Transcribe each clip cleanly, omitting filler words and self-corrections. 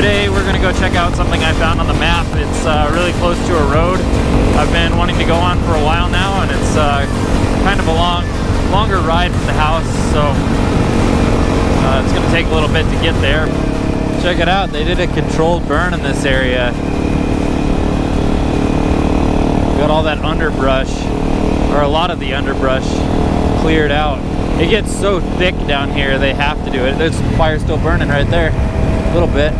Today we're going to go check out something I found on the map. It's really close to a road I've been wanting to go on for a while now, and it's kind of a longer ride from the house, so it's going to take a little bit to get there. Check it out, they did a controlled burn in this area. Got all that underbrush, or a lot of the underbrush, cleared out. It gets so thick down here, they have to do it. There's fire still burning right there, a little bit.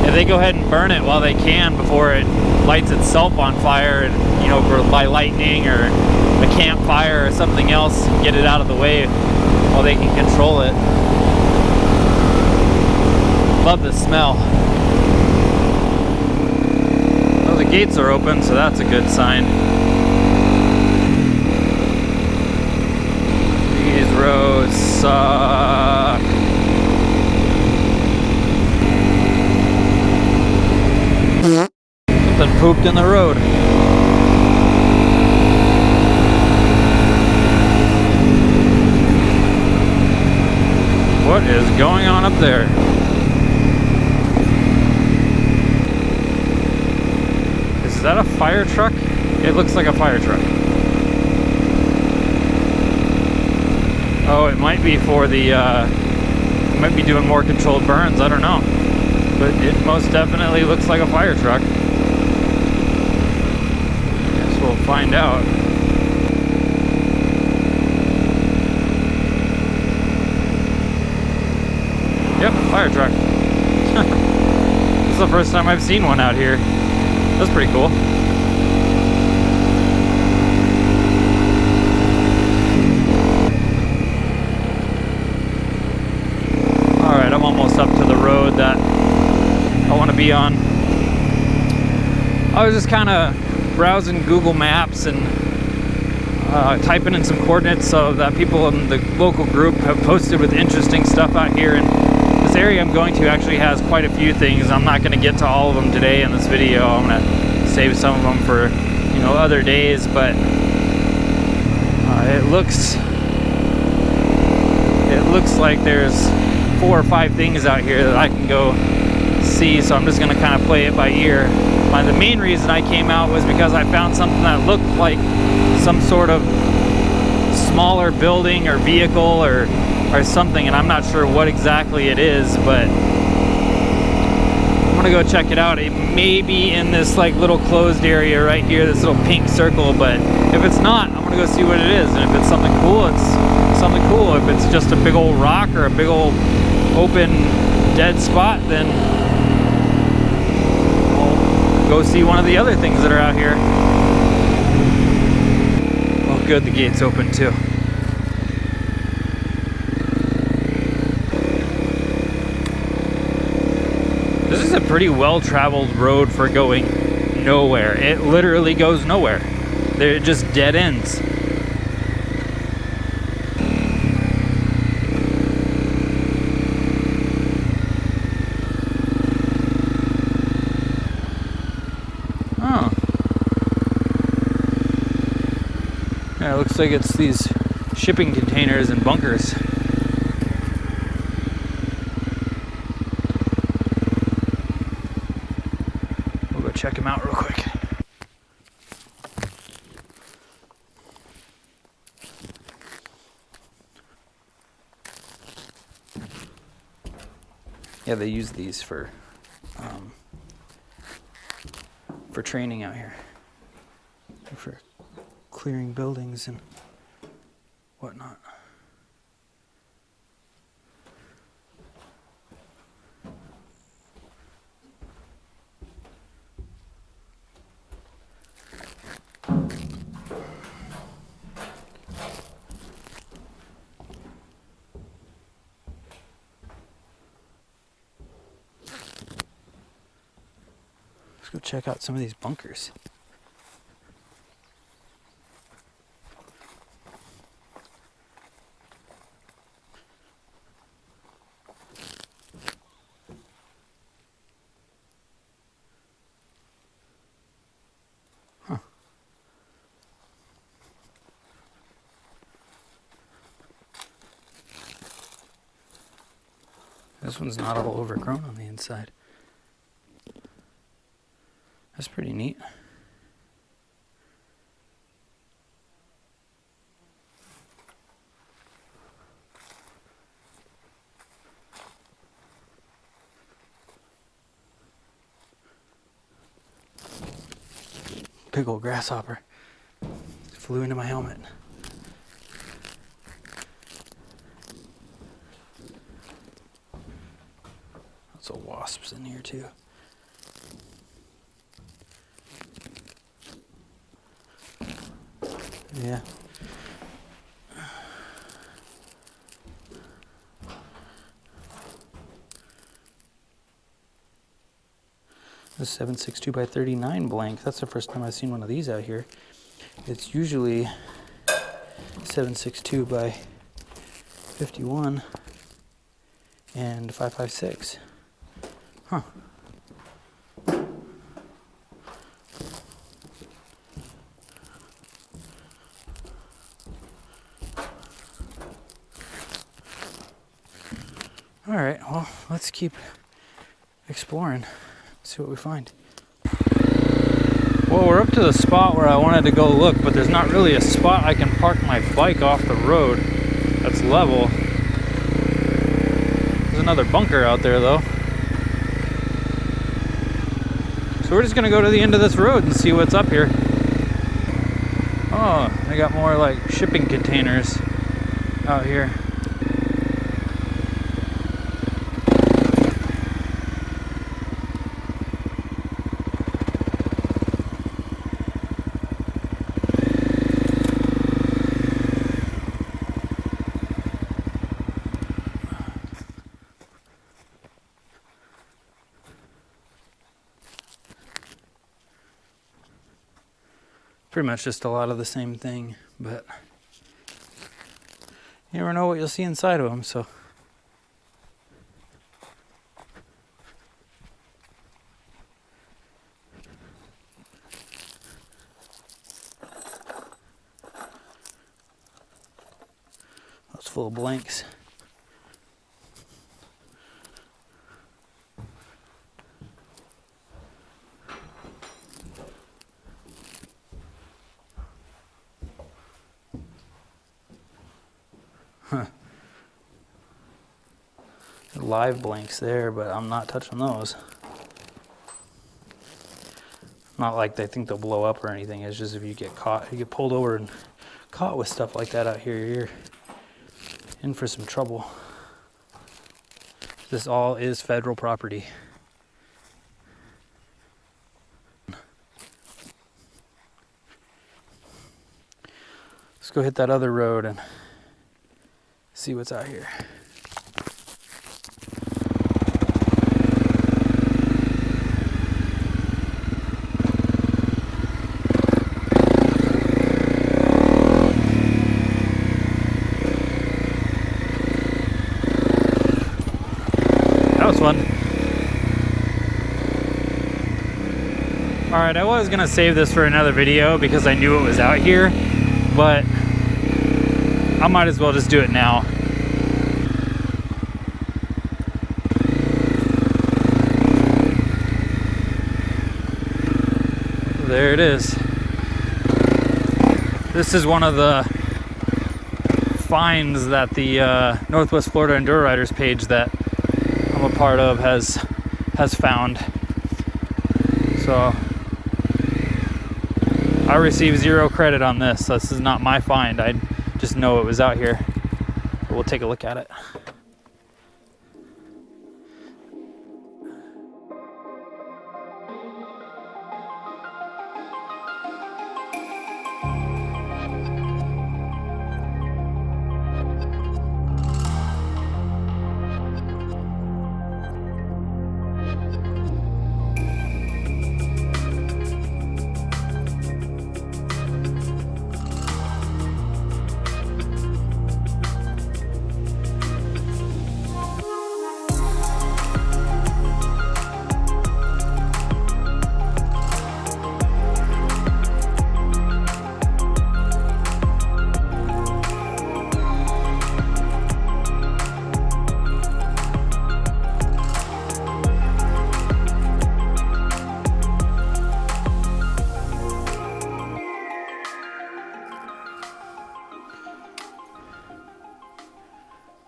If they go ahead and burn it while they can before it lights itself on fire, and, you know, by lightning or a campfire or something else, and get it out of the way while they can control it. Love the smell. Well, the gates are open, so that's a good sign. These roads suck. Something pooped in the road. What is going on up there? Is that a fire truck? It looks like a fire truck. Oh, it might be for the, it might be doing more controlled burns, I don't know. But it most definitely looks like a fire truck. Guess we'll find out. Yep, fire truck. This is the first time I've seen one out here. That's pretty cool. Alright, I'm almost up to the road that I want to be on. I was just kind of browsing Google Maps and typing in some coordinates so that people in the local group have posted with interesting stuff out here, and this area I'm going to actually has quite a few things. I'm not going to get to all of them today in this video. I'm going to save some of them for, you know, other days, but it looks like there's 4 or 5 things out here that I can go see, so I'm just going to kind of play it by ear. The main reason I came out was because I found something that looked like some sort of smaller building or vehicle or something, and I'm not sure what exactly it is, but I'm gonna go check it out. It may be in this like little closed area right here, this little pink circle, but if it's not, I'm gonna go see what it is, and if it's something cool, it's something cool. If it's just a big old rock or a big old open dead spot, then I'll go see one of the other things that are out here. Well, good, the gate's open too. This is a pretty well-traveled road for going nowhere. It literally goes nowhere. It just dead ends. Oh. Yeah, it looks like it's these shipping containers and bunkers. Check him out real quick. Yeah, they use these for training out here, for clearing buildings and whatnot. Let's go check out some of these bunkers. Huh. This one's not all overgrown on the inside. That's pretty neat. Big old grasshopper flew into my helmet. Lots of wasps in here too. Yeah. The 762 by 39 blank. That's the first time I've seen one of these out here. It's usually 762 by 51 and 556. Huh. All right, well, let's keep exploring, see what we find. Well, we're up to the spot where I wanted to go look, but there's not really a spot I can park my bike off the road that's level. There's another bunker out there though. So we're just gonna go to the end of this road and see what's up here. Oh, they got more like shipping containers out here. Pretty much just a lot of the same thing, but you never know what you'll see inside of them, so. That's full of blanks. Huh. Live blanks there, but I'm not touching those. Not like they think they'll blow up or anything. It's just if you get caught, you get pulled over and caught with stuff like that out here, you're in for some trouble. This all is federal property. Let's go hit that other road and see what's out here. That was fun. All right, I was gonna save this for another video because I knew it was out here, but I might as well just do it now. There it is. This is one of the finds that the Northwest Florida Enduro Riders page that I'm a part of has found. So I received 0 credit on this. This is not my find. I just know it was out here. But we'll take a look at it.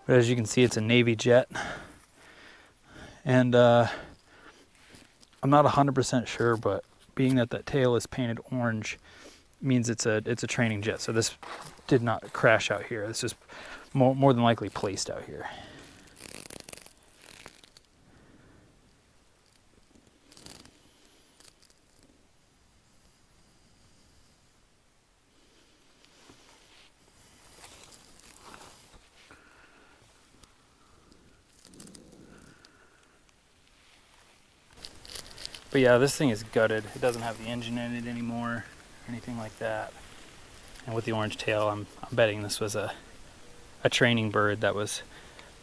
But as you can see, it's a Navy jet. And I'm not 100% sure, but being that that tail is painted orange means it's a training jet. So this did not crash out here. This is more than likely placed out here. But yeah, this thing is gutted. It doesn't have the engine in it anymore, or anything like that. And with the orange tail, I'm betting this was a training bird that was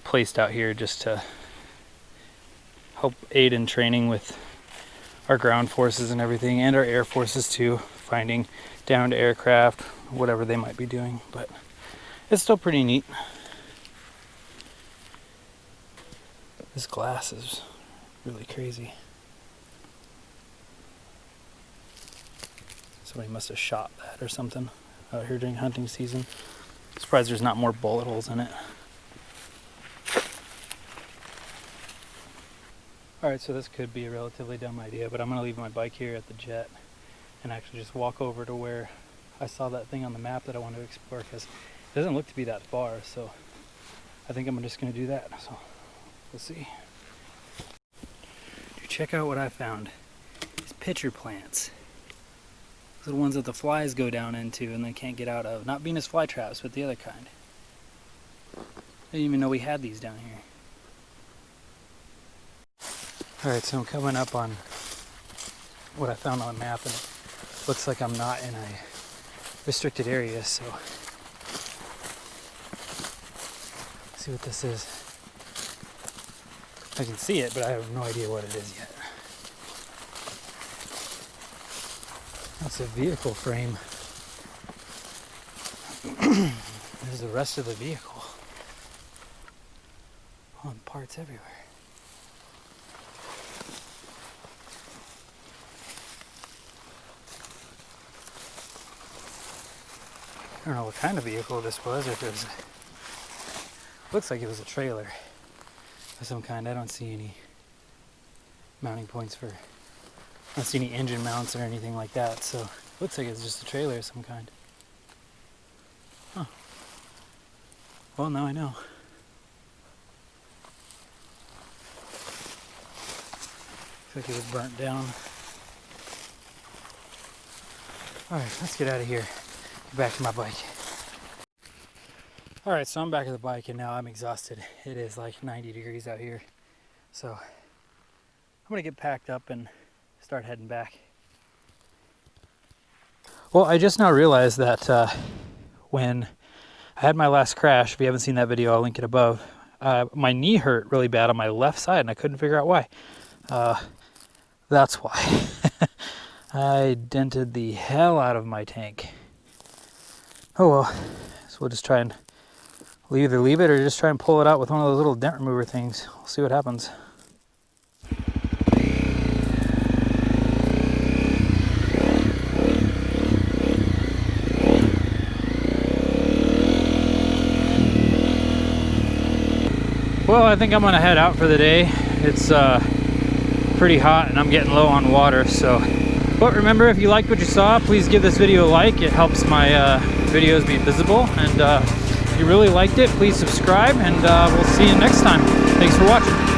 placed out here just to help aid in training with our ground forces and everything, and our air forces too, finding downed aircraft, whatever they might be doing. But it's still pretty neat. This glass is really crazy. Somebody must have shot that or something out here during hunting season. Surprised there's not more bullet holes in it. Alright, so this could be a relatively dumb idea, but I'm going to leave my bike here at the jet and actually just walk over to where I saw that thing on the map that I want to explore, because it doesn't look to be that far, so I think I'm just going to do that. So we'll see. Dude, check out what I found. These pitcher plants. The ones that the flies go down into and they can't get out of. Not Venus flytraps, but the other kind. I didn't even know we had these down here. Alright, so I'm coming up on what I found on the map, and it looks like I'm not in a restricted area, so let's see what this is. I can see it, but I have no idea what it is yet. That's a vehicle frame. There's the rest of the vehicle. Oh, and parts everywhere. I don't know what kind of vehicle this was, or if it was looks like it was a trailer of some kind. I don't see any mounting points for, I don't see any engine mounts or anything like that, so looks like it's just a trailer of some kind. Huh. Well, now I know. Looks like it was burnt down. Alright, let's get out of here. Get back to my bike. Alright, so I'm back at the bike and now I'm exhausted. It is like 90 degrees out here. So I'm gonna get packed up and start heading back. Well, I just now realized that when I had my last crash, if you haven't seen that video, I'll link it above, my knee hurt really bad on my left side and I couldn't figure out why. That's why. I dented the hell out of my tank. Oh well, so we'll just try and either leave it or just try and pull it out with one of those little dent remover things. We'll see what happens. Well, I think I'm gonna head out for the day. It's pretty hot and I'm getting low on water, so. But remember, if you liked what you saw, please give this video a like. It helps my videos be visible. And if you really liked it, please subscribe, and we'll see you next time. Thanks for watching.